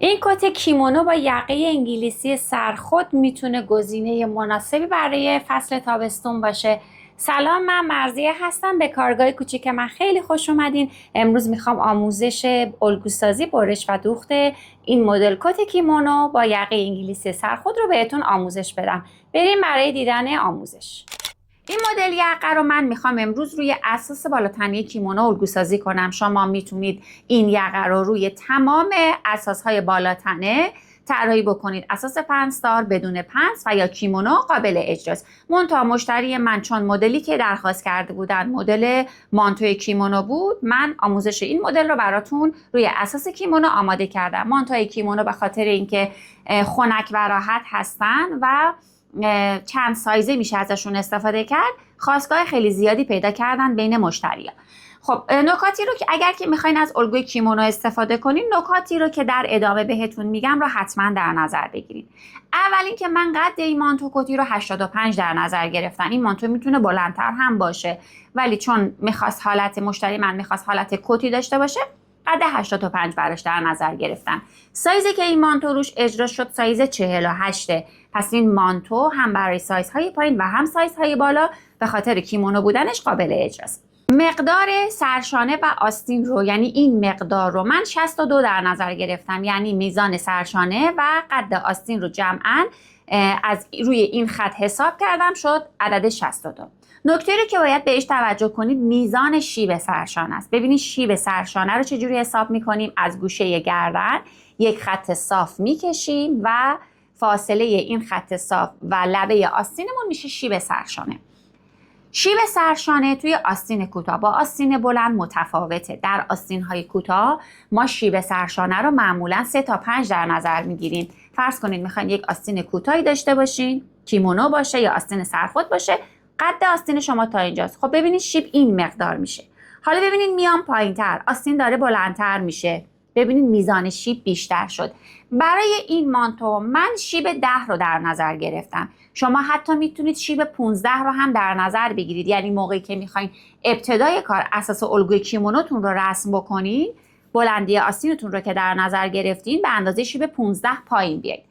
این کت کیمونو با یقه انگلیسی سرخود میتونه گزینه مناسبی برای فصل تابستون باشه. سلام، من مرضیه هستم. به کارگاه کوچیک من خیلی خوش اومدین. امروز میخوام آموزش الگوسازی، برش و دوخت این مدل کت کیمونو با یقه انگلیسی سرخود رو بهتون آموزش بدم. بریم برای دیدن آموزش. این مدل یقه رو من میخوام امروز روی اساس بالاتنی کیمونو الگوسازی کنم. شما میتونید این یقه رو روی تمام اساسهای بالاتنه طراحی بکنید. اساس پنسدار، بدون پنس و یا کیمونو قابل اجراست. منتها مشتری من چون مدلی که درخواست کرده بودن مدل مانتوی کیمونو بود، من آموزش این مدل رو براتون روی اساس کیمونو آماده کردم. مانتوی کیمونو به خاطر اینکه خنک و راحت هستن و چند سایزه میشه ازشون استفاده کرد، خواستگاه خیلی زیادی پیدا کردن بین مشتری‌ها. خب نکاتی رو که اگر که میخواین از الگوی کیمونو استفاده کنین، نکاتی رو که در ادامه بهتون میگم رو حتما در نظر بگیرید. اول اینکه من قد این مانتو کتی رو 85 در نظر گرفتم. این مانتو میتونه بلندتر هم باشه، ولی چون مشتری من میخواست حالت کتی داشته باشه، قد 85 براش در نظر گرفتم. سایزی که این مانتو روش اجرا شد سایز 48. پس این مانتو هم برای سایزهای پایین و هم سایزهای بالا به خاطر کیمونو بودنش قابل اجراست. مقدار سرشانه و آستین رو، یعنی این مقدار رو من 62 در نظر گرفتم، یعنی میزان سرشانه و قد آستین رو جمعاً از روی این خط حساب کردم، شد عدد 62. نکته رو که باید بهش توجه کنید میزان شیب سرشانه است. ببینید شیب سرشانه رو چجوری حساب میکنیم. از گوشه گردن یک خط صاف میکشیم و فاصله این خط صاف و لبه آستینمون میشه شیب سرشانه. شیب سرشانه توی آستین کوتاه با آستین بلند متفاوته. در آستین‌های کوتاه ما شیب سرشانه رو معمولاً 3 تا 5 در نظر میگیریم. فرض کنید میخواین یک آستین کوتاهی داشته باشین، کیمونو باشه یا آستین سرخود باشه، قد آستین شما تا اینجاست. خب ببینید شیب این مقدار میشه. حالا ببینید میام پایین‌تر، آستین داره بلندتر میشه. ببینید میزان شیب بیشتر شد. برای این مانتو من شیب 10 رو در نظر گرفتم. شما حتی میتونید شیب 15 رو هم در نظر بگیرید. یعنی موقعی که میخواین ابتدای کار اساس الگوی کیمونوتون رو رسم بکنید، بلندی آستینتون رو که در نظر گرفتین به اندازه شیب 15 پایین بیایید.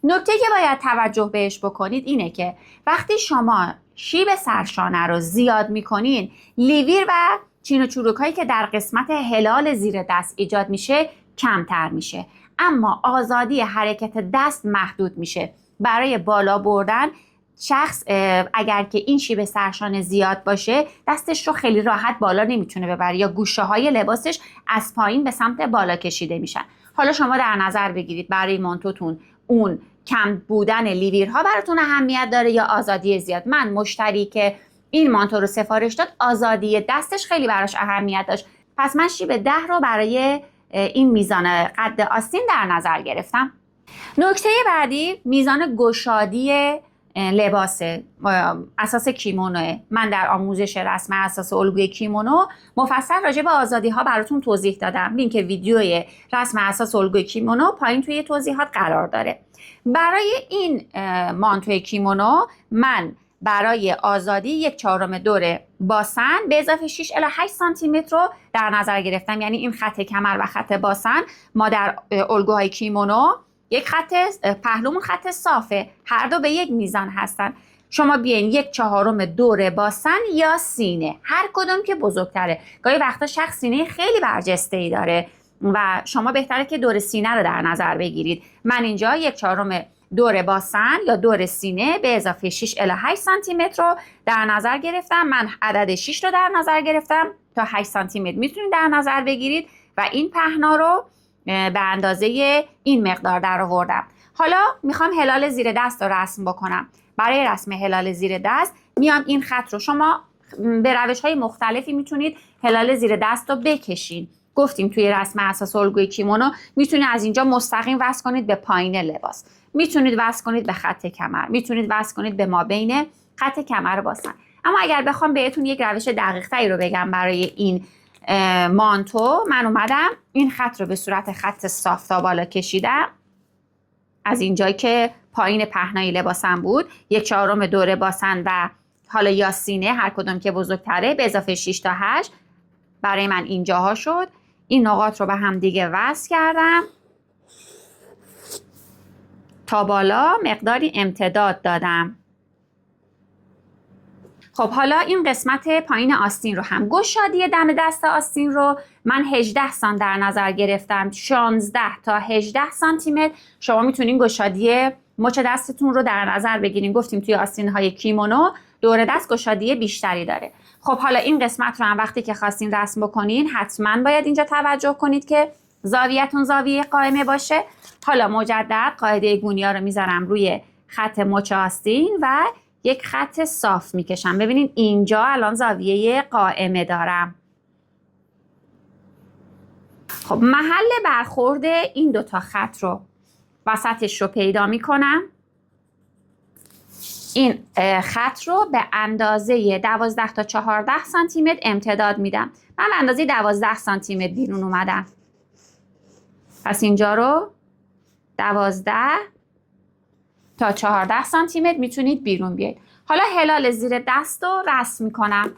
نکته که باید توجه بهش بکنید اینه که وقتی شما شیب سرشانه رو زیاد میکنین، لیویر و چین و چروک هایی که در قسمت هلال زیر دست ایجاد میشه کمتر میشه، اما آزادی حرکت دست محدود میشه. برای بالا بردن شخص اگر که این شیب سرشانه زیاد باشه، دستش رو خیلی راحت بالا نمیتونه ببره یا گوشه های لباسش از پایین به سمت بالا کشیده میشن. حالا شما در نظر بگیرید برای مانتوتون اون کم بودن لیویرها براتون اهمیت داره یا آزادی زیاد. من مشتری که این مانتو رو سفارش داد آزادی دستش خیلی براش اهمیت داشت، پس من شیب 10 رو برای این میزان قد آستین در نظر گرفتم. نکته بعدی میزان گشادی لباس اساس کیمونوه. من در آموزش رسم اساس الگوی کیمونو مفصل راجع به آزادی ها براتون توضیح دادم. لینک ویدیوی رسم اساس الگوی کیمونو پایین توی توضیحات قرار داره. برای این مانتوی کیمونو من برای آزادی 1/4 دور باسن به اضافه 6 الی 8 سانتی متر رو در نظر گرفتم. یعنی این خط کمر و خط باسن ما در الگوهای کیمونو یک خط پهلومون خط صافه، هر دو به یک میزان هستن. شما بیاین 1/4 دور باسن یا سینه، هر کدوم که بزرگتره. گاهی وقتا شخص سینه خیلی برجسته‌ای داره و شما بهتره که دور سینه رو در نظر بگیرید. من اینجا 1/4 دور باسن یا دور سینه به اضافه 6 الی 8 سانتی متر رو در نظر گرفتم. من عدد 6 رو در نظر گرفتم، تا 8 سانتی متر میتونید در نظر بگیرید و این پهنا رو به اندازه این مقدار در آوردم. حالا میخوام هلال زیر دست رو رسم بکنم. برای رسم هلال زیر دست میام این خط رو، شما به روش‌های مختلفی میتونید هلال زیر دست رو بکشین. گفتیم توی رسم اساس الگوی کیمونو میتونید از اینجا مستقیم وصل کنید به پایین لباس، میتونید وصل کنید به خط کمر، میتونید وصل کنید به مابین خط کمر باسن. اما اگر بخوام بهتون یک روش دقیق‌تری رو بگم برای این مانتو، من اومدم این خط رو به صورت خط صاف تا بالا کشیدم. از اینجایی که پایین پهنای لباسم بود 1/4 دور باسن و حالا یا سینه، هر کدوم که بزرگتره، به اضافه 6 تا 8 برای من اینجاها شد. این نقاط رو به هم دیگه وصل کردم تا بالا مقداری امتداد دادم. خب حالا این قسمت پایین آستین رو هم، گشادی دم دست آستین رو من 18 سانت در نظر گرفتم. 16 تا 18 سانتی متر شما میتونین گشادی مچ دستتون رو در نظر بگیرین. گفتیم توی آستین های کیمونو دور دست گشادی بیشتری داره. خب حالا این قسمت رو هم وقتی که خواستین رسم بکنین حتما باید اینجا توجه کنید که زاویه‌تون زاویه قائمه باشه. حالا مجدد قاعده گونیا رو میذارم روی خط مچ آستین و یک خط صاف میکشم. ببینید اینجا الان زاویه قائمه دارم. خب محل برخورد این دوتا خط رو وسطش رو پیدا میکنم. این خط رو به اندازه 12 تا 14 سانتی متر امتداد میدم. من به اندازه 12 سانتی متر بیرون اومدم. پس اینجا رو 12 تا 14 سانتی متر میتونید بیرون بیاید. حالا هلال زیر دست رو رسم میکنم.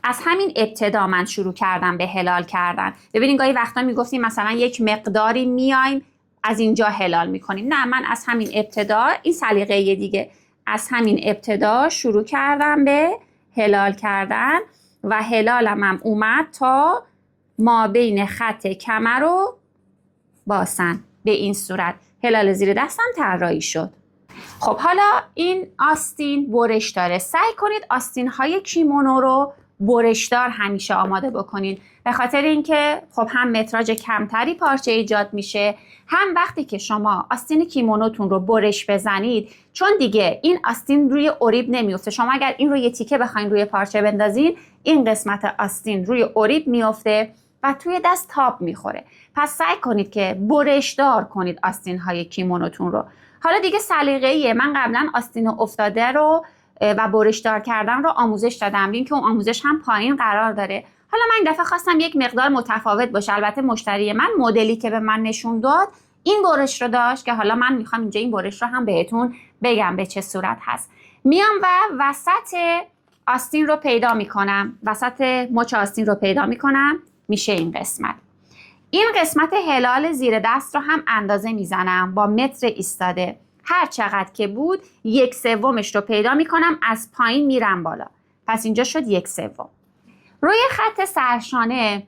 از همین ابتدا من شروع کردم به هلال کردن. ببینید گاهی وقتا میگفتیم مثلا یک مقداری میایم از اینجا هلال میکنیم. نه، من از همین ابتدا، این سلیقه دیگه، از همین ابتدا شروع کردم به هلال کردن و هلالم هم اومد تا ما بین خط کمر و باسن. به این صورت هلال زیر دستم طراحی شد. خب حالا این آستین برش داره. سعی کنید آستین های کیمونو رو برشدار همیشه آماده بکنین، به خاطر اینکه خب هم متراژ کمتری پارچه ایجاد میشه، هم وقتی که شما آستین کیمونوتون رو برش بزنید، چون دیگه این آستین روی اوریب نمیفته. شما اگر این رو یه تیکه بخواین روی پارچه بندازین، این قسمت آستین روی اوریب میفته و توی دست تاب میخوره. پس سعی کنید که برشدار کنید آستین های کیمونوتون رو. حالا دیگه سلیقه‌ایه. من قبلا آستین افتاده رو و برشدار کردن رو آموزش دادم، این که اون آموزش هم پایین قرار داره. حالا من این دفعه خواستم یک مقدار متفاوت باشه. البته مشتری من مدلی که به من نشون داد این برش رو داشت که حالا من میخوام اینجا این برش رو هم بهتون بگم به چه صورت هست. میام و وسط آستین رو پیدا میکنم، وسط مچ آستین رو پیدا میکنم، میشه این قسمت. این قسمت هلال زیر دست رو هم اندازه میزنم با متر ایستاده. هر چقدر که بود 1/3 رو پیدا میکنم، از پایین میرم بالا. پس اینجا شد 1/3. روی خط سرشانه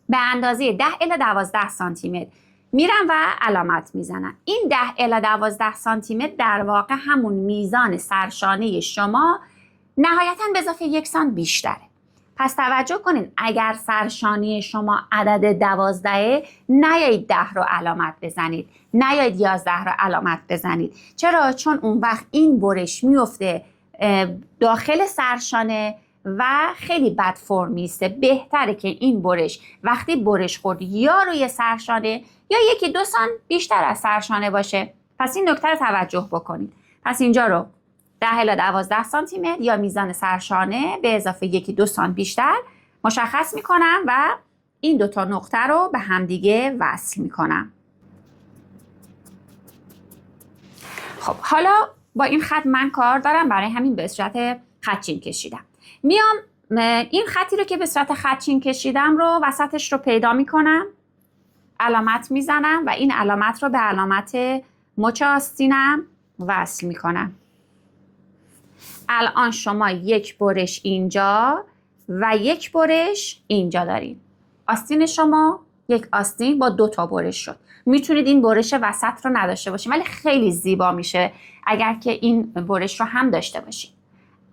به اندازه 10 الی 12 سانتی متر میرم و علامت میزنم. این 10 الی 12 سانتی متر در واقع همون میزان سرشانه شما، نهایتاً به اضافه 1 سانت بیشتره. پس توجه کنین اگر سرشانه شما عدد 12، نیایید 10 رو علامت بزنید، نیایید 11 رو علامت بزنید. چرا؟ چون اون وقت این برش میفته داخل سرشانه و خیلی بد فرمیسته. بهتره که این برش وقتی برش خورد یا روی سرشانه یا 1-2 سانت بیشتر از سرشانه باشه. پس این نکته رو توجه بکنید. پس اینجا رو 10 الی 12 سانتی متر یا میزان سرشانه به اضافه 1-2 سانت بیشتر مشخص میکنم و این دوتا نقطه رو به همدیگه وصل میکنم. خب حالا با این خط من کار دارم، برای همین به صورت خطچین کشیدم. میام این خطی رو که به صورت خطچین کشیدم رو وسطش رو پیدا میکنم، علامت میزنم و این علامت رو به علامت مچ آستینم وصل میکنم. الان شما یک برش اینجا و یک برش اینجا دارید. آستین شما یک آستین با 2 تا برش شد. میتونید این برش وسط رو نداشته باشید، ولی خیلی زیبا میشه اگر که این برش رو هم داشته باشید.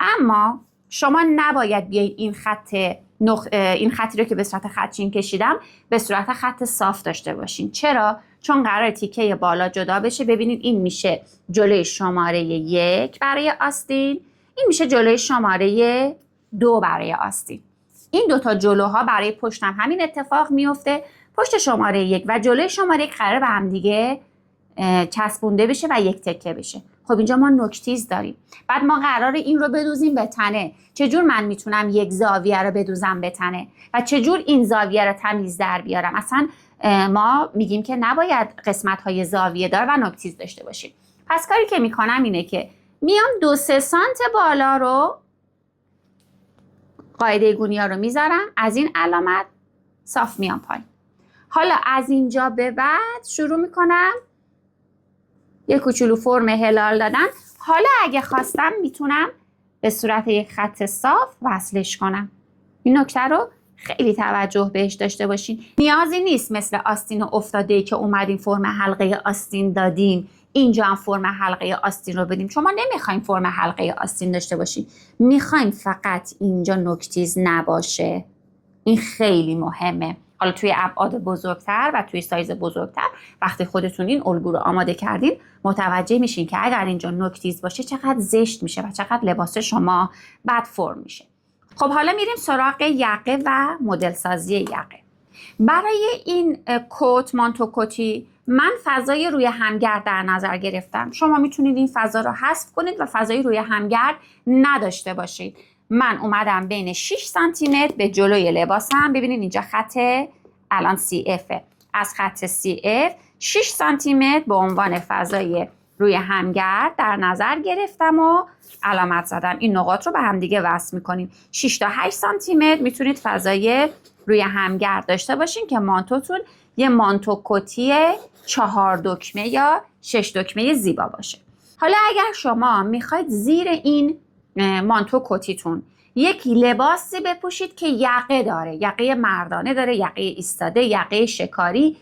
اما شما نباید بیایید این خطی رو که به صورت خطچین کشیدم به صورت خط صاف داشته باشین. چرا؟ چون قرار تیکه بالا جدا بشه. ببینید این میشه جلوی شماره 1 برای آستین، این میشه جلوی شماره 2 برای آستین. این دوتا جلوها برای پشتم همین اتفاق میفته. پشت شماره 1 و جلوی شماره 1 قرار به هم دیگه چسبونده بشه و یک تکه بشه. خب اینجا ما نوک‌تیز داریم. بعد ما قرار این رو بدوزیم به تنه. چجور من میتونم یک زاویه رو بدوزم به تنه و چجور این زاویه رو تمیز در بیارم؟ اصلا ما میگیم که نباید قسمت‌های زاویه دار و نوک‌تیز داشته باشیم. پس کاری که میکنم اینه که میام 2-3 سانت بالا رو قاعده گونیا رو میذارم، از این علامت صاف میام پایین. حالا از اینجا به بعد شروع میکنم یه کوچولو فرم هلال دادن. حالا اگه خواستم میتونم به صورت یک خط صاف وصلش کنم. این نکته رو خیلی توجه بهش داشته باشین. نیازی نیست مثل آستین افتاده که اومدیم فرم حلقه آستین دادیم اینجا هم فرم حلقه آستین رو بدیم، چون ما نمیخوایم فرم حلقه آستین داشته باشیم، میخوایم فقط اینجا نوک‌تیز نباشه. این خیلی مهمه. حالا توی ابعاد بزرگتر و توی سایز بزرگتر وقتی خودتون این الگو رو آماده کردین متوجه میشین که اگر اینجا نوک‌تیز باشه چقدر زشت میشه و چقدر لباس شما بد فرم میشه. خب حالا میریم سراغ یقه و مدل سازی یقه. برای این کت، مانتو کتی، من فضای روی همگرد در نظر گرفتم. شما میتونید این فضا رو حذف کنید و فضای روی همگرد نداشته باشید. من اومدم بین 6 سانتی متر به جلوی لباسم. ببینید اینجا خط الان CF، از خط CF 6 سانتی متر به عنوان فضای روی همگرد در نظر گرفتم و علامت زدم. این نقاط رو به هم دیگه وصل میکنیم. 6 تا 8 سانتی متر میتونید فضای روی همگرد داشته باشین که مانتوتون یه مانتو کتی 4 دکمه یا 6 دکمه زیبا باشه. حالا اگر شما میخواید زیر این مانتو کتیتون یک لباسی بپوشید که یقه داره، یقه مردانه داره، یقه ایستاده، یقه شکاری،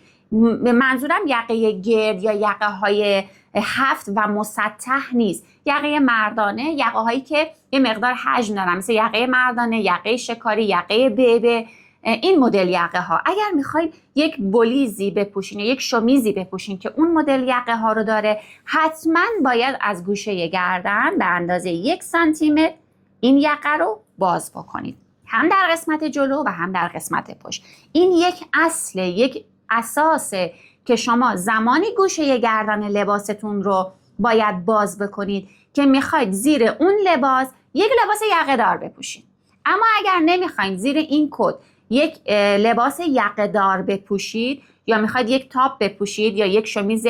منظورم یقه گرد یا یقه های هفت و مسطح نیست، یقه مردانه، یقه هایی که یه مقدار حجم دارن، مثل یقه مردانه، یقه شکاری، یقه بیبه، این مدل یقه ها. اگر میخواید یک بلیزی بپوشین یا یک شمیزی بپوشین که اون مدل یقه ها رو داره، حتما باید از گوشه گردن به اندازه 1 سانتی متر این یقه رو باز بکنید، هم در قسمت جلو و هم در قسمت پشت. این یک اصله، یک اساسه که شما زمانی گوشه گردن لباستون رو باید باز بکنید که میخواید زیر اون لباس یک لباس یقه دار بپوشید. اما اگر نمیخواید زیر این کت یک لباس یقه دار بپوشید یا میخواید یک تاپ بپوشید یا یک شمیز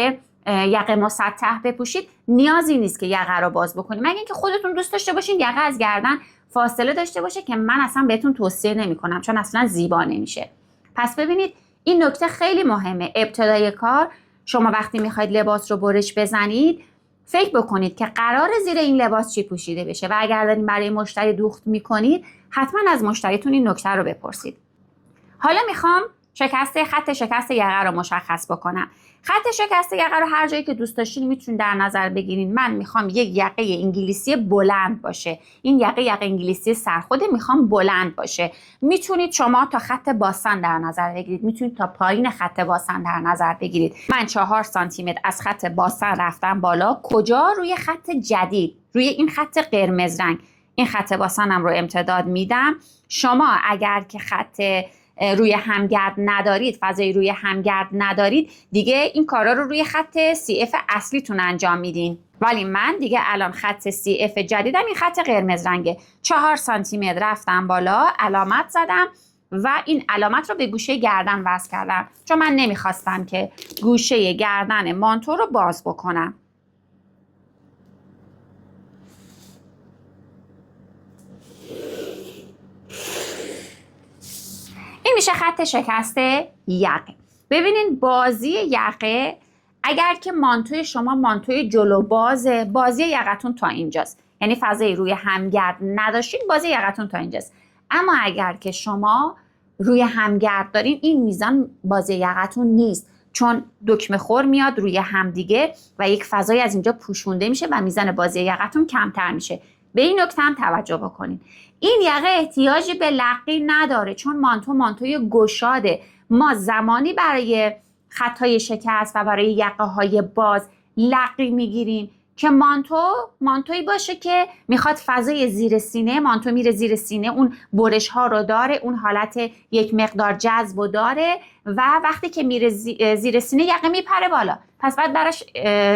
یقه مسطح بپوشید، نیازی نیست که یقه رو باز بکنید، مگر اینکه خودتون دوست داشته باشین یقه از گردن فاصله داشته باشه که من اصلا بهتون توصیه نمیکنم چون اصلا زیبا نمیشه. پس ببینید این نکته خیلی مهمه. ابتدای کار شما وقتی میخواید لباس رو برش بزنید فکر بکنید که قرار زیر این لباس چی پوشیده بشه و اگر دارین برای مشتری دوخت میکنید حتما از مشتریتون این نکته رو بپرسید. حالا میخوام خط شکست یقه رو مشخص بکنم. خط شکست یقه رو هر جایی که دوست داشتین میتونید در نظر بگیرین. من میخوام یک یقه انگلیسی بلند باشه. این یقه انگلیسی سرخوده میخوام بلند باشه. میتونید شما تا خط باسن در نظر بگیرید، میتونید تا پایین خط باسن در نظر بگیرید. من 4 سانتی متر از خط باسن رفتم بالا. کجا؟ روی خط جدید، روی این خط قرمز رنگ. این خط باسنم رو امتداد میدم. شما اگر که خط روی همگرد ندارید، فضای روی همگرد ندارید، دیگه این کارا رو روی خط CF اصلیتون انجام میدین. ولی من دیگه الان خط CF جدیدم این خط قرمز رنگه. 4 سانتی متر رفتم بالا، علامت زدم و این علامت رو به گوشه گردن وصل کردم چون من نمیخواستم که گوشه گردن مانتو رو باز بکنم. این میشه خط شکست یقه. ببینین بازی یقه، اگر که مانتوی شما مانتوی جلو بازه، بازی یقتون تا اینجاست، یعنی فضای روی همگرد نداشتین، بازی یقتون تا اینجاست. اما اگر که شما روی همگرد دارین این میزان بازی یقتون نیست، چون دکمه خور میاد روی همدیگه و یک فضای از اینجا پوشونده میشه و میزان بازی یقتون کمتر میشه. به این نکته هم توجه بکنین. این یقه احتیاجی به لقی نداره چون مانتوی گشاده. ما زمانی برای خطای شکست و برای یقه های باز لقی میگیریم که مانتویی باشه که میخواد فضای زیر سینه، مانتو میره زیر سینه، اون برش ها رو داره، اون حالت یک مقدار جذب رو داره و وقتی که میره زیر سینه یقه میپره بالا، پس باید براش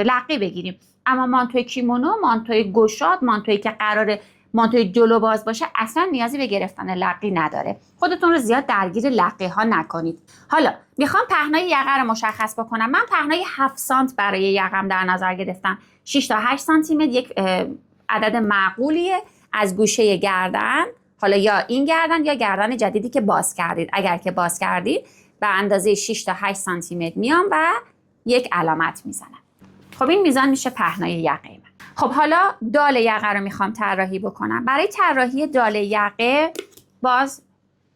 لقی بگیریم. اما مانتوی کیمونو، مانتوی گشاد، مانتویی که قراره مانتوی جلو باز باشه اصلا نیازی به گرفتن لقی نداره. خودتون رو زیاد درگیر لقی ها نکنید. حالا میخوام پهنای یقه رو مشخص بکنم. من پهنای 7 سانت برای یقم در نظر گرفتم. 6 تا 8 سانتی متر یک عدد معقولیه از گوشه گردن. حالا یا این گردن یا گردن جدیدی که باز کردید. اگر که باز کردید به اندازه 6 تا 8 سانتی متر میام و یک علامت میزنم. خب این میزان میشه پهنای یقه من. خب حالا دال یقه رو میخوام طراحی بکنم. برای طراحی دال یقه باز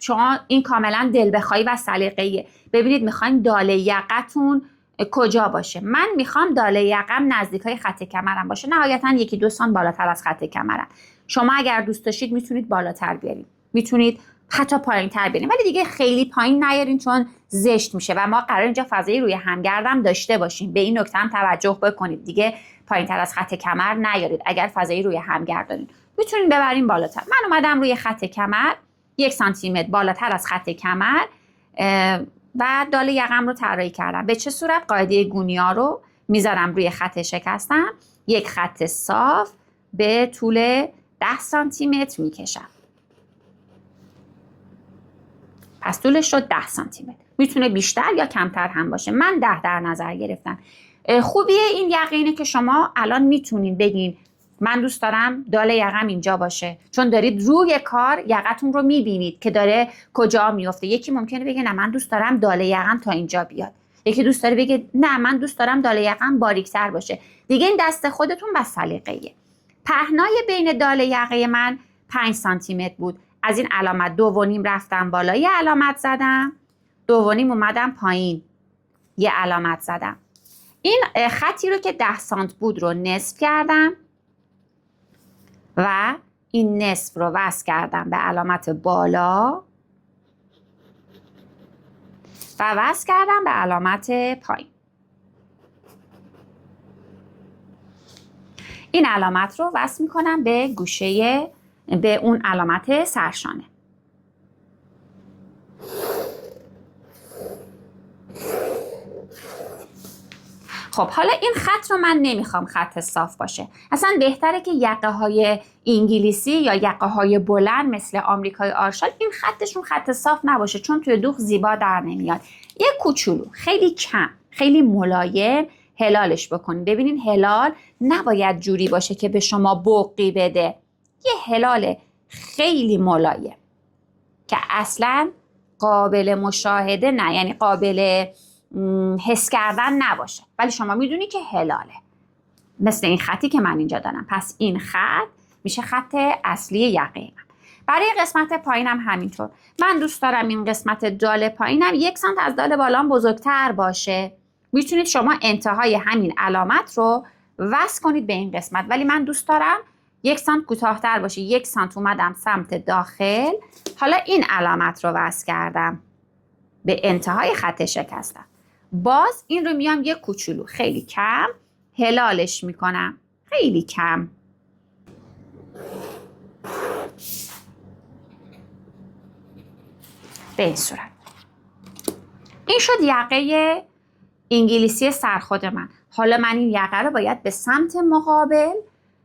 شما این کاملا دل بخوایی و سلیقه‌ایه. ببینید میخواین دال یقتون کجا باشه. من میخوام دال یقم نزدیکای خط کمرم باشه، نهایتا 1-2 سانت بالاتر از خط کمرم. شما اگر دوست داشتید میتونید بالاتر بیارید، میتونید حتی پایین تر بیارید، ولی دیگه خیلی پایین نیارین چون زشت میشه و ما قرار اینجا فضای روی همگردم داشته باشیم. به این نکته هم توجه بکنید، دیگه پایین تر از خط کمر نیارید. اگر فضای روی همگرد دارین میتونید ببرین بالاتر. من اومدم روی خط کمر 1 سانتی متر بالاتر از خط کمر و دال یقم رو طراحی کردم. به چه صورت؟ قاعده گونیا رو میذارم روی خط شکستم، 1 خط صاف به طول 10 سانتی متر میکشم. پس طولش رو 10 سانتی متر. میتونه بیشتر یا کمتر هم باشه. من 10 در نظر گرفتم. خوبی این یقه اینه که شما الان میتونین بگین من دوست دارم دال یقم اینجا باشه، چون دارید روی کار یقتون رو میبینید که داره کجا میفته. یکی ممکنه بگه نه من دوست دارم دال یقم تا اینجا بیاد، یکی دوست داره بگه نه من دوست دارم دال یقم باریکتر باشه. دیگه این دست خودتون و سلیقه‌ایه. پهنای بین دال یقه من 5 سانتی متر بود. از این علامت 2.5 رفتم بالا، یه علامت زدم، 2.5 اومدم پایین، یه علامت زدم. این خطی رو که 10 سانت بود رو نصف کردم و این نصف رو وصل کردم به علامت بالا و وصل کردم به علامت پایین. این علامت رو وصل میکنم به گوشه، به اون علامت سرشانه. خب حالا این خط رو من نمیخوام خط صاف باشه. اصلا بهتره که یقه های انگلیسی یا یقه های بلند مثل آمریکای آرشال این خطشون خط صاف نباشه، چون توی دوغ زیبا در نمیاد. یه کوچولو خیلی کم، خیلی ملایم هلالش بکنید. ببینین هلال نباید جوری باشه که به شما بقی بده. یه هلال خیلی ملایم که اصلا قابل مشاهده نه، یعنی قابل حس کردن نباشه، ولی شما میدونی که هلاله، مثل این خطی که من اینجا دارم. پس این خط میشه خط اصلی یقه من. برای قسمت پایینم همینطور. من دوست دارم این قسمت دال پایینم 1 سانت از دال بالام بزرگتر باشه. میتونید شما انتهای همین علامت رو وصل کنید به این قسمت، ولی من دوست دارم 1 سانت کوتاه‌تر باشه. 1 سانت اومدم سمت داخل، حالا این علامت رو وصل کردم به انتهای خط شکستم. باز این رو میام یه کوچولو خیلی کم هلالش میکنم، خیلی کم. به این صورت. این شد یقه انگلیسی سرخود من. حالا من این یقه رو باید به سمت مقابل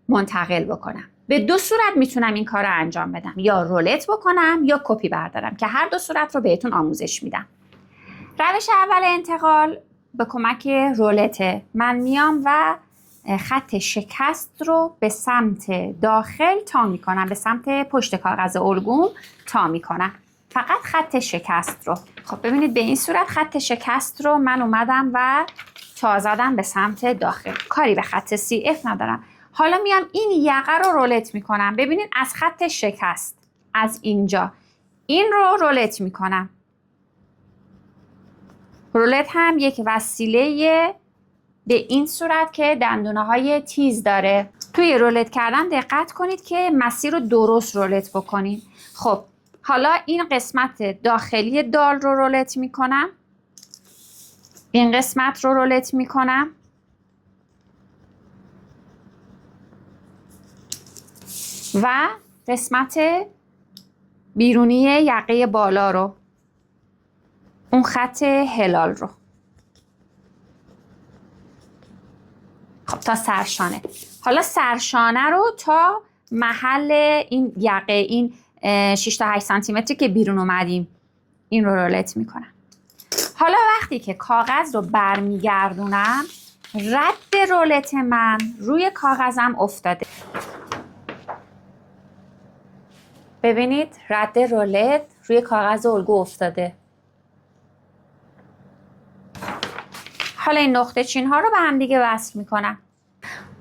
منتقل بکنم. به 2 صورت میتونم این کار رو انجام بدم، یا رولت بکنم یا کپی بردارم، که هر 2 صورت رو بهتون آموزش میدم. روش اول انتقال به کمک رولته. من میام و خط شکست رو به سمت داخل تا میکنم، به سمت پشت کاغذ الگوم تا میکنم، فقط خط شکست رو. خب ببینید به این صورت خط شکست رو من اومدم و تا زدم به سمت داخل. کاری به خط CF ندارم. حالا میام این یقه رو رولت میکنم. ببینید از خط شکست، از اینجا این رو رولت میکنم. رولت هم یک وسیله به این صورت که دندونه های تیز داره. توی رولت کردن دقت کنید که مسیر رو درست رولت بکنید. خب حالا این قسمت داخلی دال رو رولت میکنم، این قسمت رو رولت میکنم و قسمت بیرونی یقه بالا رو، اون خط هلال رو. خب تا سرشانه. حالا سرشانه رو تا محل این یقه، این 6 تا 8 سانتی متری که بیرون اومدیم، این رو رولت میکنم. حالا وقتی که کاغذ رو برمیگردونم، رد رولت من روی کاغذم افتاده. ببینید رد رولت روی کاغذ الگو افتاده. حالا این نقطه چین ها رو به هم دیگه وصل میکنم.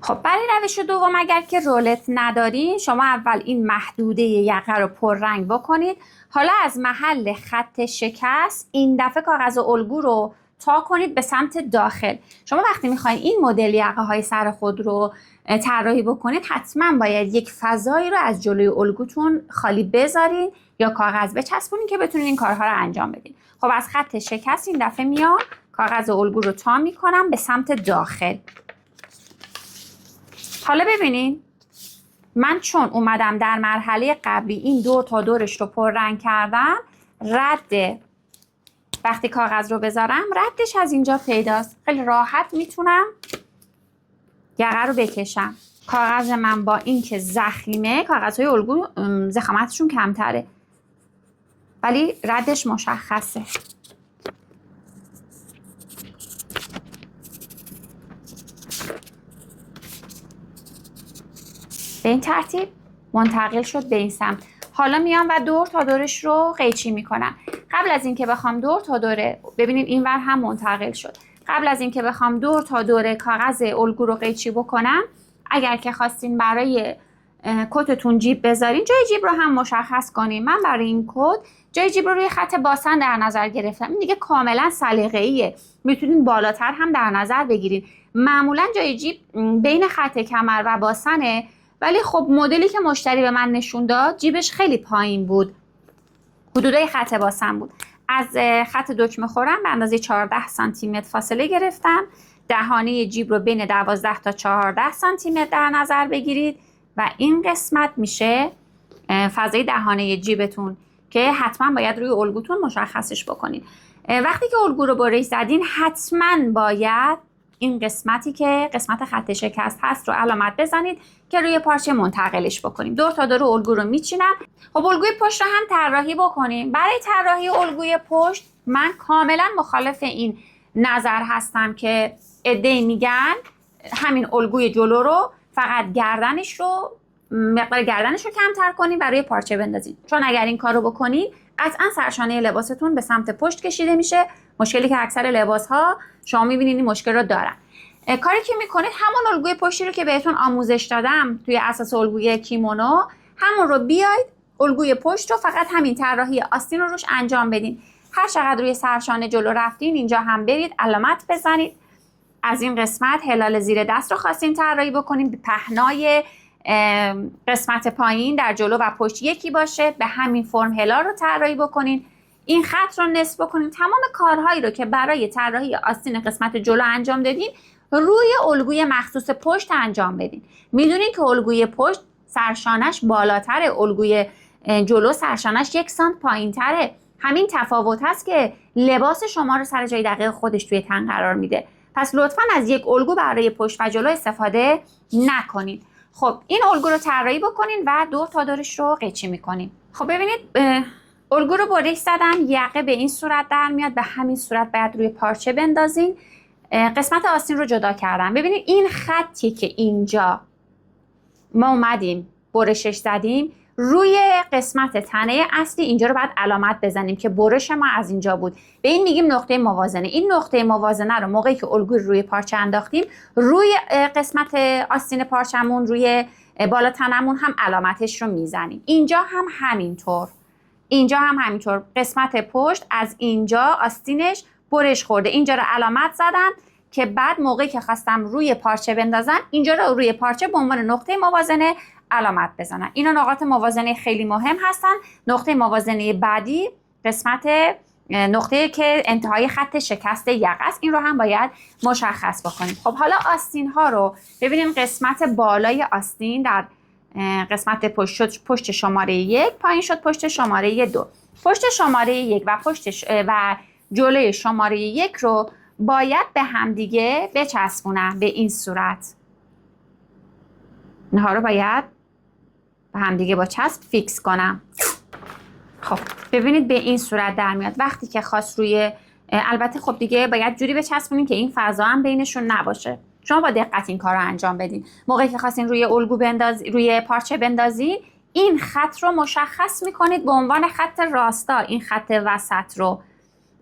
خب برای روش دوم اگر که رولت ندارین، شما اول این محدوده یقه رو پررنگ بکنید. حالا از محل خط شکست این دفعه کاغذ الگو رو تا کنید به سمت داخل. شما وقتی میخواین این مدل یقه های سر خود رو طراحی بکنید، حتما باید یک فضایی رو از جلوی الگوتون خالی بذارین یا کاغذ بچسبونین که بتونین این کارها رو انجام بدین. خب از خط شکست این دفعه میام کاغذ الگو رو تا میکنم به سمت داخل. حالا ببینین من چون اومدم در مرحله قبلی این دور تا دورش رو پررنگ کردم، وقتی کاغذ رو بذارم ردش از اینجا پیداست. خیلی راحت میتونم یقه رو بکشم. کاغذ من با این که ضخیمه، کاغذهای الگو ضخامتشون کمتره ولی ردش مشخصه. به این ترتیب منتقل شد به این سمت. حالا میام و دور تا دورش رو قیچی میکنم. قبل از اینکه بخوام دور تا دوره، ببینید اینور هم منتقل شد. قبل از اینکه بخوام دور تا دوره کاغذ الگو رو قیچی بکنم، اگر که خواستین برای کتتون جیب بذارین، جای جیب رو هم مشخص کنین. من برای این کت جای جیب رو روی خط باسن در نظر گرفتم. این دیگه کاملا سلیقه‌ایه، میتونین بالاتر هم در نظر بگیرین. معمولا جای جیب بین خط کمر و باسنه، ولی خب مدلی که مشتری به من نشون داد جیبش خیلی پایین بود، حدودای خط باسن بود. از خط دکمه خورم به اندازه 14 سانتی متر فاصله گرفتم. دهانه جیب رو بین 12 تا 14 سانتی متر در نظر بگیرید و این قسمت میشه فضای دهانه جیبتون که حتما باید روی الگوتون مشخصش بکنید. وقتی که الگو رو بریش زدین، حتما باید این قسمتی که قسمت خط شکست هست رو علامت بزنید که روی پارچه منتقلش بکنیم. دور تا دور الگو رو میچینم. خب الگوی پشت رو هم طراحی بکنیم. برای طراحی الگوی پشت من کاملا مخالف این نظر هستم که عده‌ای میگن همین الگوی جلو رو فقط مقدار گردنش رو کمتر کنیم و روی پارچه بندازید. چون اگر این کار رو بکنید قطعا سرشانه لباستون به سمت پشت کشیده میشه، مشکلی که اکثر لباس ها شما میبینید این مشکل رو دارن. کاری که میکنید همون الگوی پشتی رو که بهتون آموزش دادم توی اساس الگوی کیمونو، همون رو بیاید الگوی پشت رو فقط همین طراحی آستین رو روش انجام بدین. هر چقدر روی سرشانه جلو رفتین اینجا هم برید علامت بزنید. از این قسمت هلال زیر دست رو خواستین طراحی بکنید، به پهنای قسمت پایین در جلو و پشت یکی باشه، به همین فرم هلال رو طراحی بکنین. این خط رو نصف بکنین. تمام کارهایی رو که برای طراحی آستین قسمت جلو انجام دادین روی الگوی مخصوص پشت انجام بدین. میدونین که الگوی پشت سرشانش بالاتره، الگوی جلو سرشانش 1 سانت پایینتره. همین تفاوت هست که لباس شما رو سر جای دقیق خودش توی تن قرار میده. پس لطفاً از یک الگو برای پشت و جلو استفاده نکنید. خب این الگو رو طراحی بکنین و دور تا دورش رو قیچی میکنیم. خب ببینید الگو رو بریش زدم، یقه به این صورت در میاد، به همین صورت باید روی پارچه بندازین. قسمت آستین رو جدا کردم. ببینید این خطی که اینجا ما اومدیم برشش زدیم، روی قسمت تنه اصلی اینجا رو باید علامت بزنیم که برش ما از اینجا بود. به این میگیم نقطه موازنه. این نقطه موازنه رو موقعی که الگو روی پارچه انداختیم، روی قسمت آستین پارچمون، روی بالا تنمون هم علامتش رو میزنیم. اینجا هم همینطور. قسمت پشت از اینجا آستینش برش خورده. اینجا رو علامت زدم که بعد موقعی که خواستم روی پارچه بندازم، اینجا رو روی پارچه به عنوان نقطه موازنه علامت بزنم. اینا نقاط موازنه خیلی مهم هستن. نقطه موازنه بعدی قسمت نقطه که انتهای خط شکست یقه است، این رو هم باید مشخص بکنیم. خب حالا آستین ها رو ببینیم. قسمت بالای آستین در قسمت پشت شد پشت شماره 1، پایین شد پشت شماره 2. پشت شماره 1 و جلوی شماره 1 رو باید به همدیگه بچسبونم به این صورت. اینها رو باید به همدیگه با چسب فیکس کنم. خب ببینید به این صورت در میاد. وقتی که خواست روی البته خب دیگه باید جوری بچسبونین که این فضا هم بینشون نباشه. شما با دقت این کار رو انجام بدین. موقعی که خواستین روی الگو روی پارچه بندازین، این خط رو مشخص میکنید به عنوان خط راستا. این خط وسط رو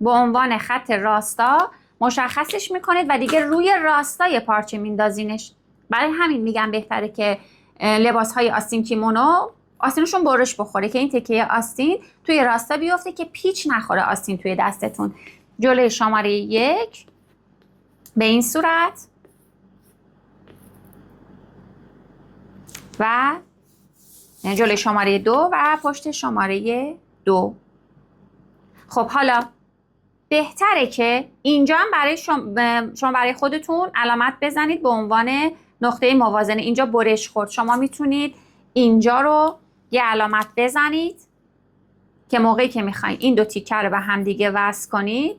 به عنوان خط راستا مشخصش میکنید و دیگه روی راستای پارچه میندازینش. برای همین میگم بهتره که لباس های آستین کیمونو آستینشون برش بخوره که این تکیه آستین توی راستا بیفته که پیچ نخوره آستین توی دستتون. جلوی شماره 1 به این صورت و جلوی شماره 2 و پشت شماره 2. خب حالا بهتره که اینجا هم برای شما برای خودتون علامت بزنید به عنوان نقطه موازنه. اینجا برش خورد، شما میتونید اینجا رو یه علامت بزنید که موقعی که میخواین این دو تیکه رو به هم دیگه وصل کنید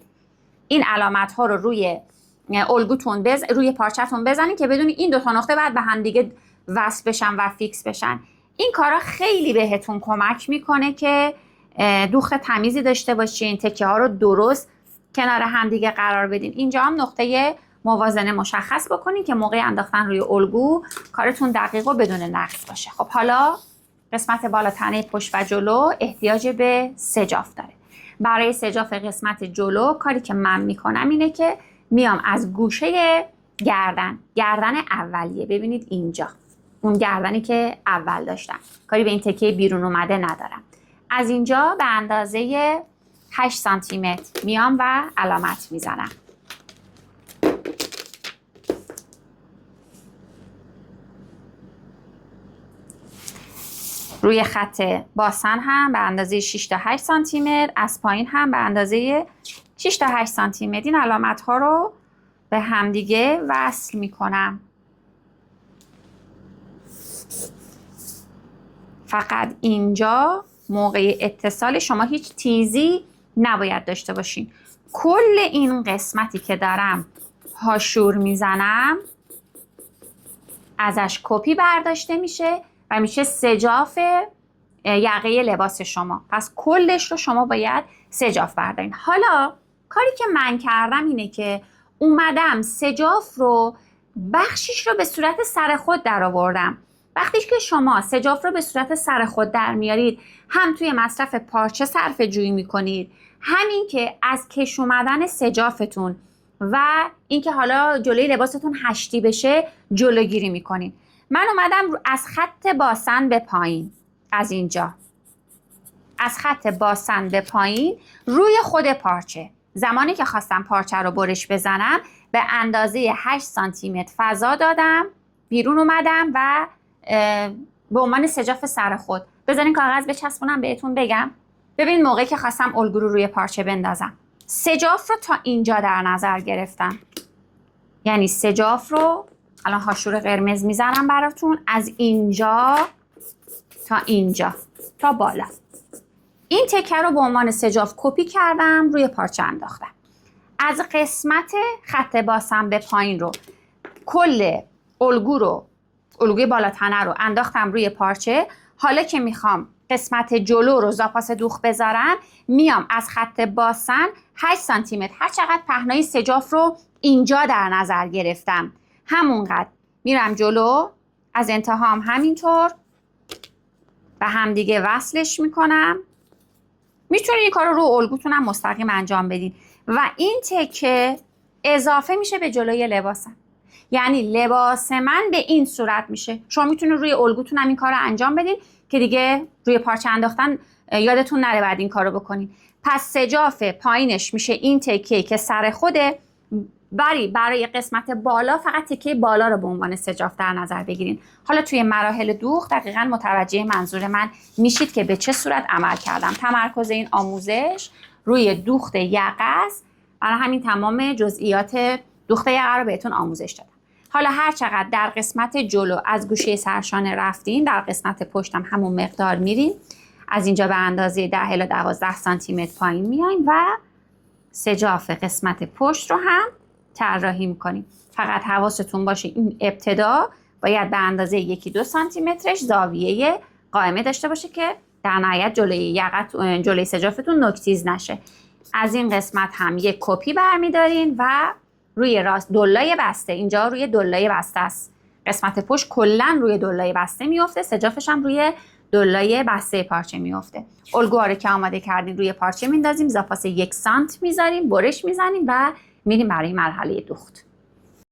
این علامت ها رو روی الگوتون روی پارچه‌تون بزنید که بدونید این دو تا نقطه بعد به هم دیگه وصل بشن و فیکس بشن. این کارا خیلی بهتون کمک میکنه که دوخت تمیزی داشته باشین، تکه ها رو درست کنار هم دیگه قرار بدین. اینجا هم نقطه موازنه مشخص بکنین که موقع انداختن روی الگو کارتون دقیق و بدون نقص باشه. خب حالا قسمت بالا تنه پشت و جلو احتیاج به سجاف داره. برای سجاف قسمت جلو کاری که من میکنم اینه که میام از گوشه گردن اولیه، ببینید اینجا اون گردنی که اول داشتم، کاری به این تکه بیرون اومده ندارم. از اینجا به اندازه 8 سانتی متر میام و علامت میزنم. روی خط باسن هم به اندازه 6 تا 8 سانتی متر، از پایین هم به اندازه 6 تا 8 سانتی متر این علامت ها رو به همدیگه وصل میکنم. فقط اینجا موقع اتصال شما هیچ تیزی نباید داشته باشین. کل این قسمتی که دارم هاشور میزنم ازش کپی برداشته میشه و میشه سجاف یقه لباس شما. پس کلش رو شما باید سجاف بردارین. حالا کاری که من کردم اینه که اومدم سجاف رو بخشیش رو به صورت سر خود در آوردم. وقتی که شما سجاف رو به صورت سر خود در میارید هم توی مصرف پارچه صرفه جویی میکنید، همین که از کش اومدن سجافتون و اینکه حالا جلوی لباستون هشتی بشه جلوگیری میکنید. من اومدم از خط باسن به پایین، از اینجا از خط باسن به پایین روی خود پارچه، زمانی که خواستم پارچه رو برش بزنم به اندازه 8 سانتی متر فضا دادم، بیرون اومدم و به عنوان سجاف سر خود. بذارین کاغذ بچسبونم بهتون بگم. ببین موقعی که خواستم الگو رو روی پارچه بندازم سجاف رو تا اینجا در نظر گرفتم، یعنی سجاف رو الان هاشور قرمز میزنم براتون، از اینجا تا اینجا تا بالا این تکه رو به عنوان سجاف کپی کردم روی پارچه انداختم. از قسمت خط باسن به پایین رو کل الگوی بالا تنه رو انداختم روی پارچه. حالا که میخوام قسمت جلو رو زاپاس دوخت بذارم میام از خط باسن 8 سانتی متر هر چقدر پهنای سجاف رو اینجا در نظر گرفتم همونقدر میرم جلو، از انتها هم همینطور و همدیگه وصلش میکنم. میتونید این کار رو الگوتون هم مستقیم انجام بدین و این تکه اضافه میشه به جلوی لباسم، یعنی لباس من به این صورت میشه. شما میتونید روی الگوتون هم این کار رو انجام بدین که دیگه روی پارچه انداختن یادتون نره بعد این کار رو بکنین. پس سجاف پایینش میشه این تکه که سر خوده. برای قسمت بالا فقط تکه بالا رو به عنوان سجاف در نظر بگیرین. حالا توی مراحل دوخت دقیقاً متوجه منظور من میشید که به چه صورت عمل کردم. تمرکز این آموزش روی دوخت یقه است، برای همین تمام جزئیات دوخت یقه رو بهتون آموزش دادم. حالا هر چقدر در قسمت جلو از گوشه سرشانه رفتین در قسمت پشت هم همون مقدار میرین. از اینجا به اندازه 10 الی 12 سانتی متر پایین میایم و سجاف قسمت پشت رو هم طراحی میکنیم. فقط حواستون باشه این ابتدا باید به اندازه 1-2 سانتی مترش زاویه قائمه داشته باشه که در نهایت جلوی سجافتون نوک‌تیز نشه. از این قسمت هم یک کپی برمیدارین و روی راست دلای بسته، اینجا روی دلای بسته است، قسمت پشت کلا روی دلای بسته میفته، سجافش هم روی دلای بسته پارچه میفته. الگوها رو که آماده کردین روی پارچه میندازیم، زاپاس 1 سانت میذاریم، برش میزنیم و میریم برای مرحله دوخت.